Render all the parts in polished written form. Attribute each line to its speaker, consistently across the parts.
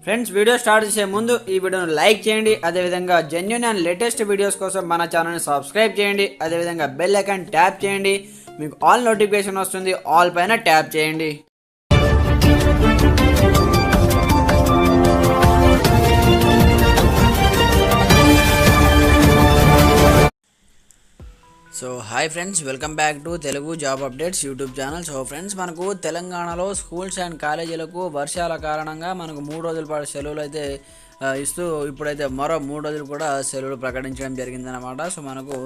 Speaker 1: Friends, video start చేసే ముందు ఈ వీడియోను లైక్ చేయండి. అదేవిధంగా జెన్యూన్ అండ్ లేటెస్ట్ వీడియోస్ కోసం మన ఛానల్ని సబ్స్క్రైబ్ చేయండి. అదేవిధంగా బెల్ ఐకాన్ ట్యాప్ చేయండి. మీకు ఆల్ నోటిఫికేషన్ వస్తుంది. ఆల్ పైన ట్యాప్ చేయండి. So hi friends, welcome back to Telugu job updates YouTube channel. So friends, మనకు తెలంగాణలో స్కూల్స్ అండ్ కాలేజీలకు వర్షాల కారణంగా మనకు 3 రోజుల పాటు సెలవులు అయితే ఇస్తూ ఇప్పుడైతే మరో 3 రోజులు కూడా సెలవులు ప్రకటించడం జరిగిందనమాట. సో మనకు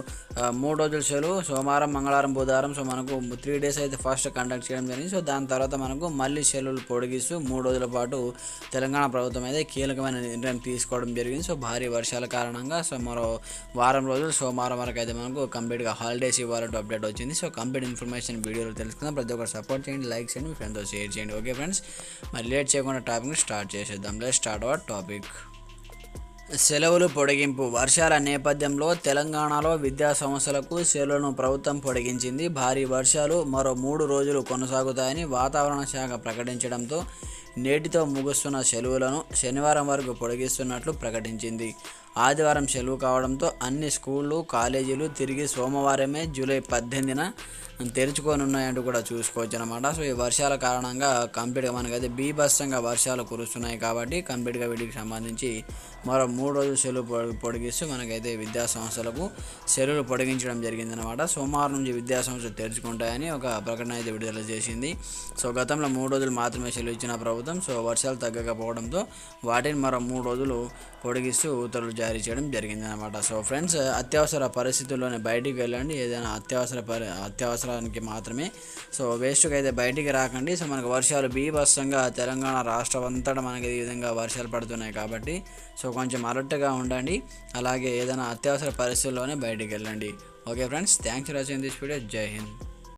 Speaker 1: 3 రోజుల సెలవు సోమవారం, మంగళవారం, బుధవారం. సో మనకు 3 days అయితే ఫస్ట్ కండక్ట్ చేయడం జరిగింది. సో దాని తర్వాత మనకు మళ్ళీ సెలవులు పొడిగిస్తూ 3 రోజుల పాటు తెలంగాణ ప్రభుత్వం అయితే కీలకమైన నిర్ణయం తీసుకోవడం జరిగింది. సో భారీ వర్షాల కారణంగా సో మరో వారం రోజులు సోమవారం వరకు అయితే మనకు కంప్లీట్గా హాలిడేస్ ఇవ్వాలంటూ అప్డేట్ వచ్చింది. సో కంప్లీట్ ఇన్ఫర్మేషన్ వీడియోలో తెలుసుకుందాం. ప్రతి ఒక్కరు సపోర్ట్ చేయండి, లైక్ చేయండి, మీ ఫ్రెండ్తో షేర్ చేయండి. ఓకే ఫ్రెండ్స్, మరి లేట్ చేయకుండా టాపిక్ని స్టార్ట్ చేసేద్దాం. Let's start our topic. సెలవులు పొడిగింపు. వర్షాల నేపథ్యంలో తెలంగాణలో విద్యా సంస్థలకు సెలవులను ప్రభుత్వం పొడిగించింది. భారీ వర్షాలు మరో 3 రోజులు కొనసాగుతాయని వాతావరణ శాఖ ప్రకటించడంతో నేటితో ముగుస్తున్న సెలవులను శనివారం వరకు పొడిగిస్తున్నట్లు ప్రకటించింది. ఆదివారం సెలవు కావడంతో అన్ని స్కూళ్ళు, కాలేజీలు తిరిగి సోమవారమే జూలై 18న తెరుచుకోనున్నాయంటూ కూడా చూసుకోవచ్చు అనమాట. సో ఈ వర్షాల కారణంగా కంప్లీట్గా మనకైతే బీభత్సంగా వర్షాలు కురుస్తున్నాయి కాబట్టి కంప్లీట్గా వీటికి సంబంధించి మరో 3 రోజులు సెలవు పొడిగిస్తూ మనకైతే విద్యా సంస్థలకు సెలవులు పొడిగించడం జరిగిందనమాట. సోమవారం నుంచి విద్యా సంస్థలు తెరుచుకుంటాయని ఒక ప్రకటన అయితే విడుదల చేసింది. సో గతంలో 3 రోజులు మాత్రమే సెలవు ఇచ్చిన ప్రభుత్వం సో వర్షాలు తగ్గకపోవడంతో వాటిని మరో 3 రోజులు పొడిగిస్తూ ఉత్తర్వులు జారీ చేయడం జరిగిందనమాట. సో ఫ్రెండ్స్, అత్యవసర పరిస్థితుల్లోనే బయటికి వెళ్ళండి. ఏదైనా అత్యవసరానికి మాత్రమే. సో వేస్ట్గా అయితే బయటికి రాకండి. సో మనకు వర్షాలు బీభత్సంగా తెలంగాణ రాష్ట్రం అంతటా మనకి ఈ విధంగా వర్షాలు పడుతున్నాయి కాబట్టి సో కొంచెం అలర్ట్గా ఉండండి. అలాగే ఏదైనా అత్యవసర పరిస్థితుల్లోనే బయటికి వెళ్ళండి. Okay friends, thanks for watching this video. జై హింద్.